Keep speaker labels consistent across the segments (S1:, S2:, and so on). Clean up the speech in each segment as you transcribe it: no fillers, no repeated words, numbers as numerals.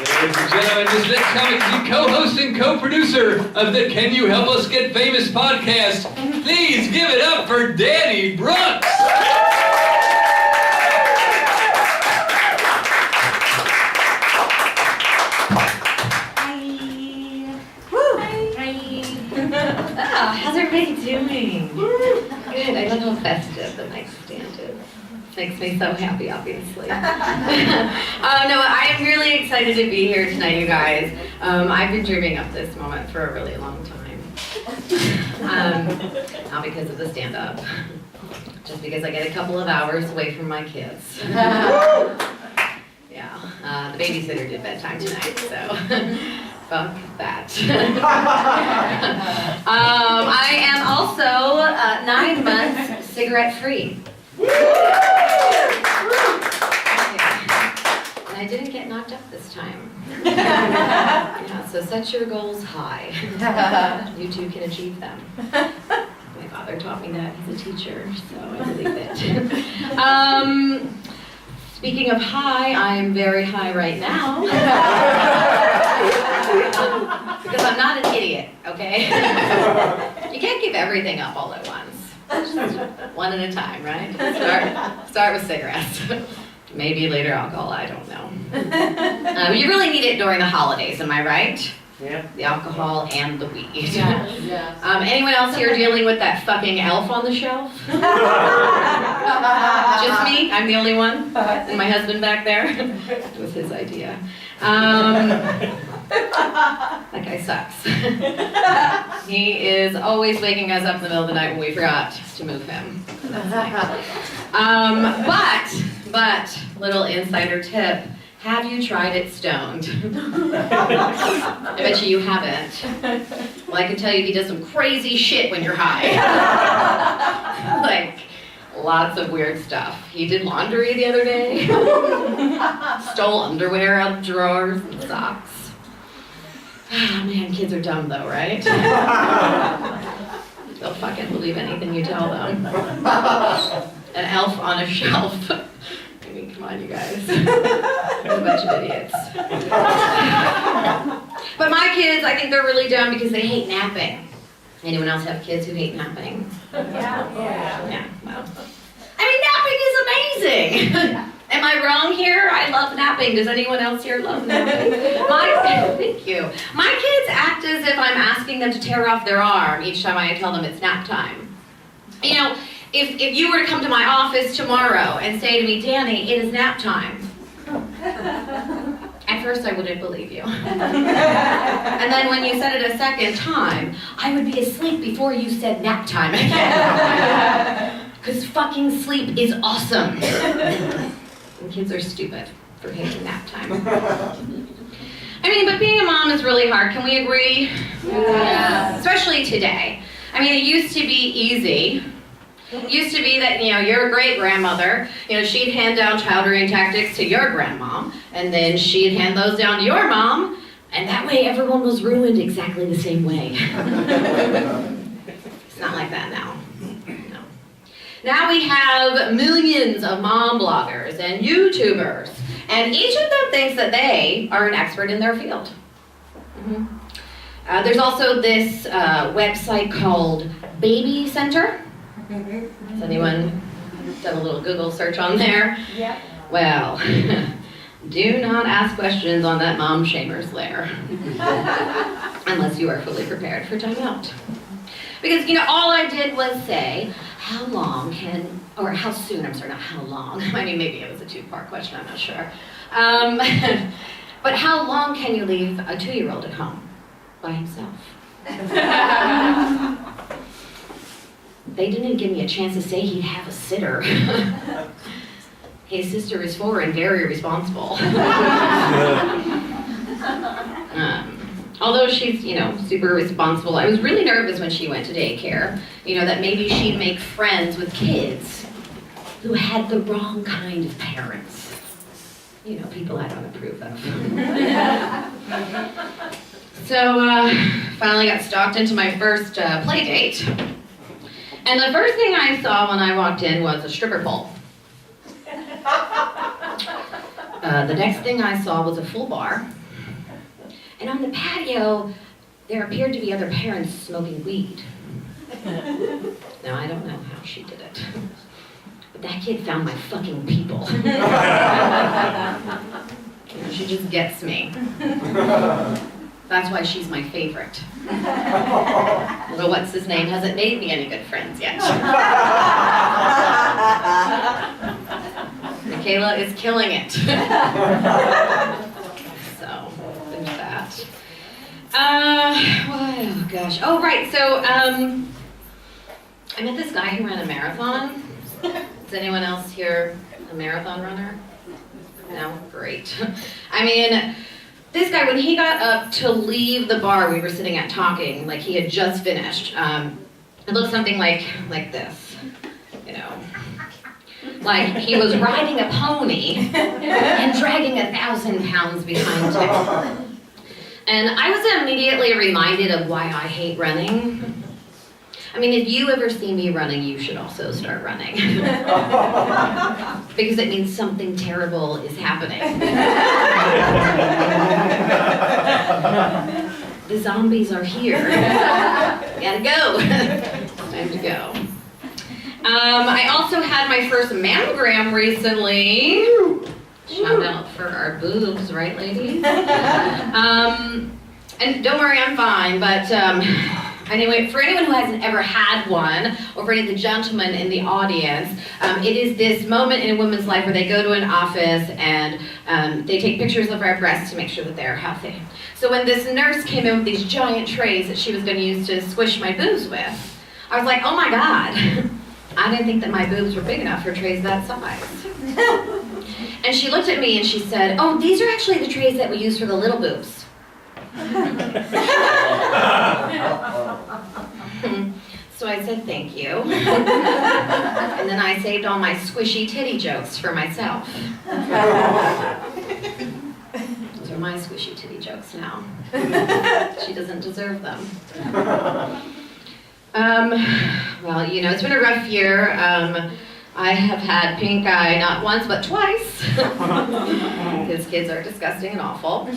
S1: Ladies and gentlemen, this next comic is the co-host and co-producer of the Can You Help Us Get Famous podcast. Please give it up for Dani Brooks.
S2: How's everybody doing? Good. I love how festive the nightstand is. Makes me so happy, obviously. No, I am really excited to be here tonight, you guys. I've been dreaming of this moment for a really long time. Not because of the stand-up, just because I get a couple of hours away from my kids. Yeah, the babysitter did bedtime tonight, so. Fuck that. I am also 9 months cigarette-free. And I didn't get knocked up this time. Yeah, so set your goals high. You too can achieve them. My father taught me that. He's a teacher, so I believe it. Speaking of high, I am very high right now. Because I'm not an idiot, okay? You can't give everything up all at once. Just one at a time, right? Start with cigarettes. Maybe later alcohol, I don't know. You really need it during the holidays, am I right?
S3: Yeah.
S2: The alcohol and the weed.
S4: Yeah.
S2: Anyone else here dealing with that fucking elf on the shelf? Just me? I'm the only one? And my husband back there? It was his idea. That guy sucks. He is always waking us up in the middle of the night when we forgot to move him. But, little insider tip, have you tried it stoned? I bet you haven't. Well, I can tell you he does some crazy shit when you're high. Like, lots of weird stuff. He did laundry the other day. Stole underwear out of drawers and socks. Oh man, kids are dumb though, right? They'll fucking believe anything you tell them. An elf on a shelf. I mean, come on, you guys. You're a bunch of idiots. But my kids, I think they're really dumb because they hate napping. Anyone else have kids who hate napping?
S4: Yeah.
S2: Yeah, well. I mean, napping is amazing! Am I wrong here? I love napping. Does anyone else here love napping? Thank you. My kids act as if I'm asking them to tear off their arm each time I tell them it's nap time. You know, if you were to come to my office tomorrow and say to me, Dani, it is nap time. At first I wouldn't believe you. And then when you said it a second time, I would be asleep before you said nap time again. Because fucking sleep is awesome. And kids are stupid for hating nap time. I mean, but being a mom is really hard. Can we agree?
S4: Yeah.
S2: Especially today. I mean, it used to be easy. It used to be that, you know, your great grandmother, you know, she'd hand down child rearing tactics to your grandmom, and then she'd hand those down to your mom, and that way everyone was ruined exactly the same way. It's not like that now. No. Now we have millions of mom bloggers and YouTubers, and each of them thinks that they are an expert in their field. Mm-hmm. There's also this website called Baby Center. Has anyone done a little Google search on there?
S4: Yeah.
S2: Well, do not ask questions on that mom shamer's lair. Unless you are fully prepared for timeout. Because, you know, all I did was say, how soon, I'm sorry, not how long. I mean, maybe it was a two-part question, I'm not sure. But how long can you leave a 2-year-old at home by himself? They didn't give me a chance to say he'd have a sitter. His sister is 4 and very responsible. Although she's, you know, super responsible, I was really nervous when she went to daycare, you know, that maybe she'd make friends with kids who had the wrong kind of parents. You know, people I don't approve of. So, finally got stalked into my first play date. And the first thing I saw when I walked in was a stripper pole. The next thing I saw was a full bar. And on the patio, there appeared to be other parents smoking weed. Now, I don't know how she did it, but that kid found my fucking people. She just gets me. That's why she's my favorite. Little what's his name hasn't made me any good friends yet. Michaela is killing it. So, there's that. Oh gosh. Oh right. So I met this guy who ran a marathon. Is anyone else here a marathon runner? No? Great. I mean, this guy, when he got up to leave the bar we were sitting at talking, like he had just finished, it looked something like this, you know. Like he was riding a pony and dragging 1,000 pounds behind him. And I was immediately reminded of why I hate running. I mean, if you ever see me running, you should also start running. Because it means something terrible is happening. The zombies are here. Gotta go. Time to go. I also had my first mammogram recently. Shout out for our boobs, right, ladies? And don't worry, I'm fine, but anyway, for anyone who hasn't ever had one, or for any of the gentlemen in the audience, it is this moment in a woman's life where they go to an office and they take pictures of our breasts to make sure that they're healthy. So when this nurse came in with these giant trays that she was going to use to squish my boobs with, I was like, oh my God, I didn't think that my boobs were big enough for trays that size. And she looked at me and she said, oh, these are actually the trays that we use for the little boobs. So I said thank you. And then I saved all my squishy titty jokes for myself. Those are my squishy titty jokes now. She doesn't deserve them. Well, you know, it's been a rough year. I have had pink eye not once but twice. Because kids are disgusting and awful.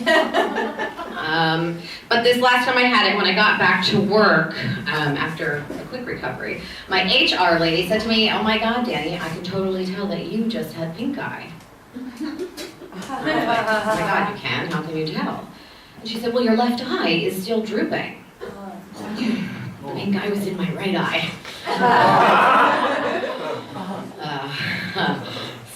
S2: But this last time I had it, when I got back to work after a quick recovery, my HR lady said to me, oh my God, Dani, I can totally tell that you just had pink eye. And I was like, oh my God, you can? How can you tell? And she said, well, your left eye is still drooping. The pink eye was in my right eye.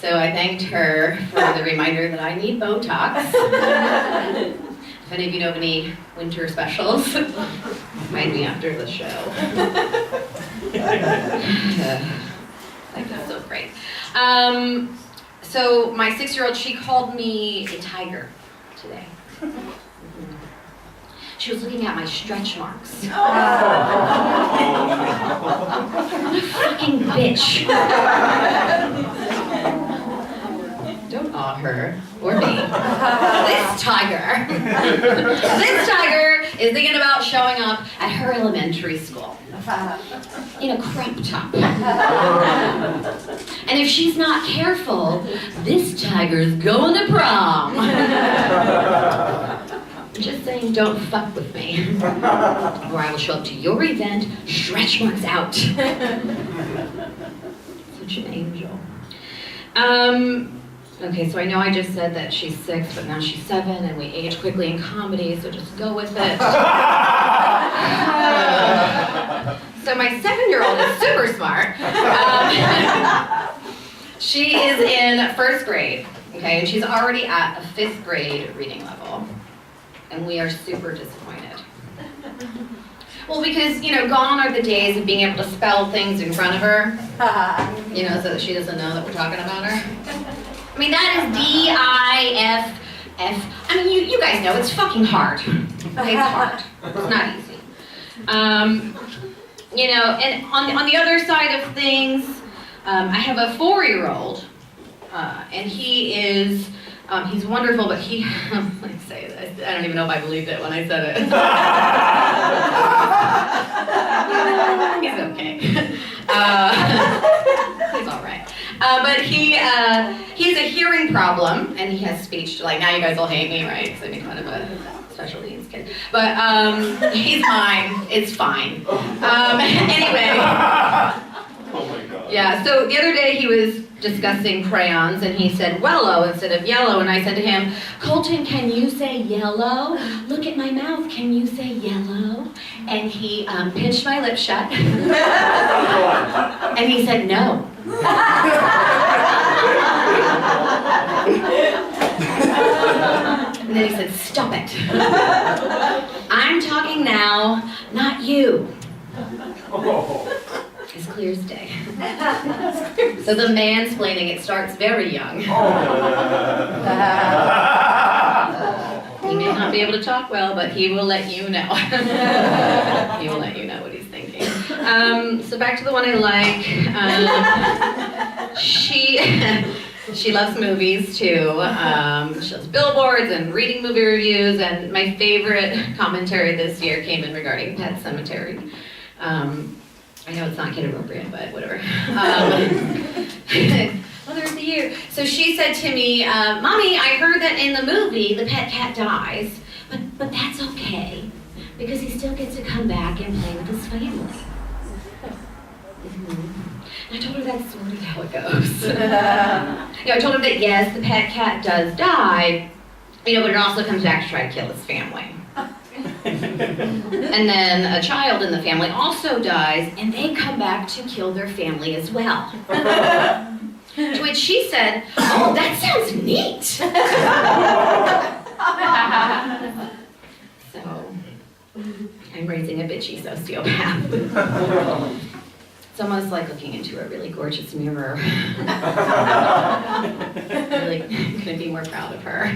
S2: So I thanked her for the reminder that I need Botox. If any of you know of any winter specials, find me after the show. Like that's so great. So my 6-year-old, she called me a tiger today. She was looking at my stretch marks. What a fucking bitch. Don't awe her, or me. This tiger is thinking about showing up at her elementary school in a crop top. And if she's not careful, this tiger's going to prom. Just saying, don't fuck with me, or I will show up to your event, stretch marks out. Such an angel. Okay, so I know I just said that she's 6, but now she's 7, and we age quickly in comedy, so just go with it. So my 7-year-old is super smart. She is in 1st grade, okay, and she's already at a 5th grade reading level. And we are super disappointed. Well, because, you know, gone are the days of being able to spell things in front of her, you know, so that she doesn't know that we're talking about her. I mean, that is D-I-F-F. I mean, you guys know, it's fucking hard. Okay, it's hard. It's not easy. You know, and on the other side of things, I have a 4-year-old, and he is... he's wonderful, but he, let me say this, I don't even know if I believed it when I said it. He's okay. He's all right. But he has a hearing problem, and he has speech. Like, now you guys will hate me, right? Because I make fun of a special needs kid. But he's mine. It's fine. Anyway.
S3: Oh my God.
S2: Yeah, so the other day he was discussing crayons and he said wellow instead of yellow, and I said to him, Colton, can you say yellow? Look at my mouth, can you say yellow? And he pinched my lips shut and he said no. And then he said, stop it. I'm talking now, not you. As clear as day. So the mansplaining, it starts very young. He may not be able to talk well, but he will let you know. He will let you know what he's thinking. So back to the one I like. She loves movies too. She loves billboards and reading movie reviews, and my favorite commentary this year came in regarding Pet Sematary. I know it's not kid appropriate, but whatever. Mother of the Year. So she said to me, Mommy, I heard that in the movie the pet cat dies, but that's okay, because he still gets to come back and play with his family. And I told her that's sort of how it goes. I told her that yes, the pet cat does die, but it also comes back to try to kill his family. And then a child in the family also dies, and they come back to kill their family as well. To which she said, oh, that sounds neat. So, I'm raising a bitchy sociopath. It's almost like looking into a really gorgeous mirror. Really couldn't be more proud of her.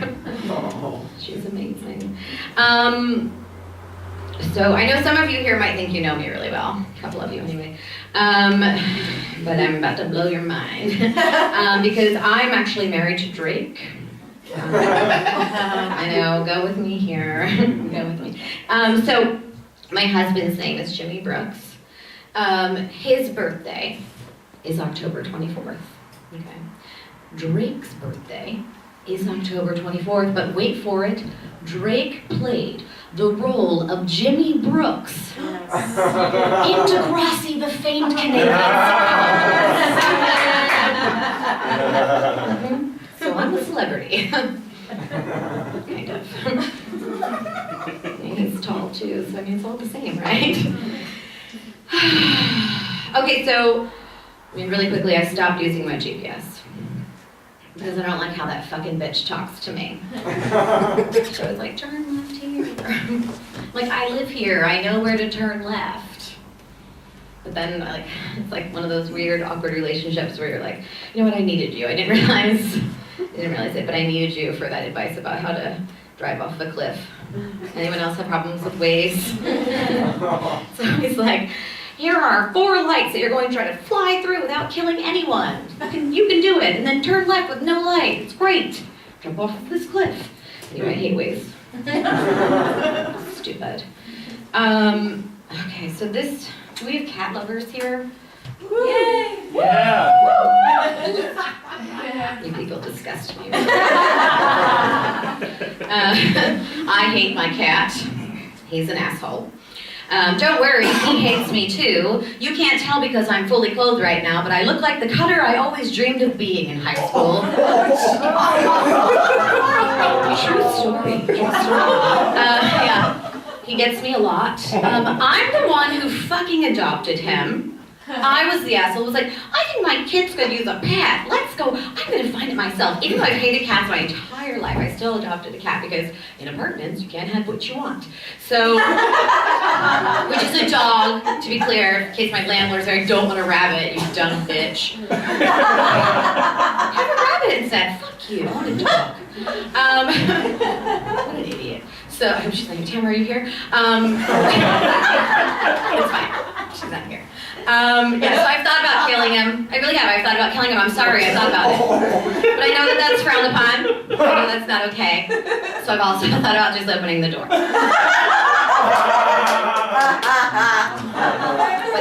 S2: She's amazing. So I know some of you here might think you know me really well. A couple of you anyway. But I'm about to blow your mind. Because I'm actually married to Drake. I know, go with me here. Go with me. So my husband's name is Jimmy Brooks. His birthday is October 24th. Okay. Drake's birthday is October 24th, but wait for it, Drake played the role of Jimmy Brooks in Degrassi, the famed Canadian sitcom. So I'm a celebrity. Kind of. He's tall too, so I mean it's all the same, right? Okay, so really quickly, I stopped using my GPS. Because I don't like how that fucking bitch talks to me. So it's like, turn left here. Like, I live here, I know where to turn left. But then, it's like one of those weird, awkward relationships where you're like, you know what, I needed you. I didn't realize it, but I needed you for that advice about how to drive off the cliff. Anyone else have problems with Waze? So he's like, here are 4 lights that you're going to try to fly through without killing anyone. You can do it, and then turn left with no light. It's great. Jump off of this cliff. Anyway, I hate Waze. Stupid. Okay, so this, do we have cat lovers here?
S4: Yay!
S3: Yeah.
S2: You people disgust me. I hate my cat. He's an asshole. Don't worry, he hates me too. You can't tell because I'm fully clothed right now, but I look like the cutter I always dreamed of being in high school. True story. Yeah, he gets me a lot. I'm the one who fucking adopted him. I was the asshole who was like, I think my kids could use a pet. Let's go. I'm going to find it myself. Even though I've hated cats my entire life, I still adopted a cat because in apartments, you can't have what you want. So, which is a dog, to be clear, in case my landlord's there, I don't want a rabbit, you dumb bitch. Have a rabbit instead. Fuck you. I want a dog. What an idiot. So, I hope she's like, Tamara, are you here? It's fine. She's not here. Yeah, so I've thought about killing him. I really have. I've thought about killing him. I'm sorry, I thought about it. But I know that that's frowned upon. I know that's not okay. So I've also thought about just opening the door. But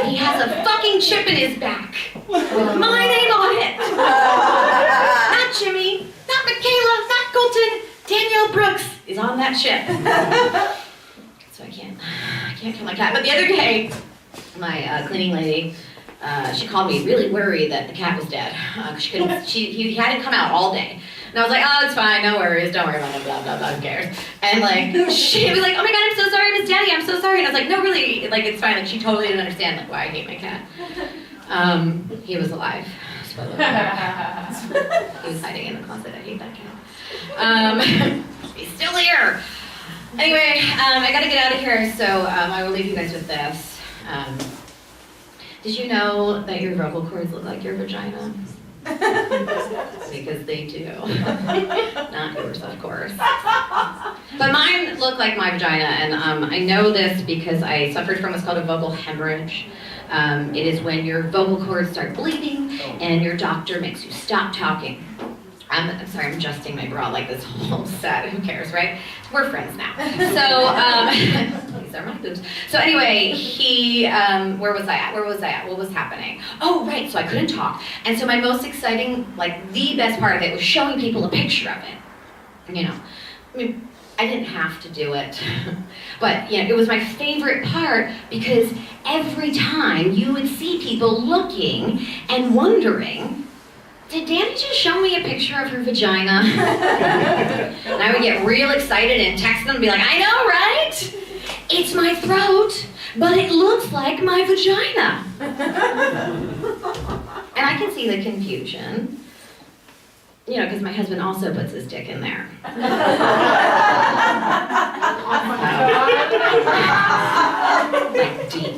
S2: he has a fucking chip in his back with my name on it. Not Jimmy, not Michaela, not Colton. Danielle Brooks He's on that ship. So I can't kill my cat. But the other day, my cleaning lady, she called me really worried that the cat was dead. He hadn't come out all day. And I was like, oh, it's fine, no worries, don't worry about it, blah, blah, blah, who cares? And like, she was like, oh my God, I'm so sorry, Miss Dani, I'm so sorry. And I was like, no, really, like, it's fine. Like, she totally didn't understand, like, why I hate my cat. He was alive. Spoiler alert. He was hiding in the closet, I hate that cat. He's still here. Anyway, I gotta get out of here, so I will leave you guys with this. Did you know that your vocal cords look like your vagina? Because they do. Not yours, of course. But mine look like my vagina, and I know this because I suffered from what's called a vocal hemorrhage. It is when your vocal cords start bleeding and your doctor makes you stop talking. I'm sorry, I'm adjusting my bra like this whole set. Who cares, right? We're friends now. So, these are my boobs. So anyway, where was I at? What was happening? Oh, right, so I couldn't talk. And so my most exciting, like the best part of it was showing people a picture of it. You know, I mean, I didn't have to do it. But, you know, it was my favorite part because every time you would see people looking and wondering, did Dani just show me a picture of her vagina? And I would get real excited and text them and be like, I know, right? It's my throat, but it looks like my vagina. And I can see the confusion, you know, because my husband also puts his dick in there. Like deep.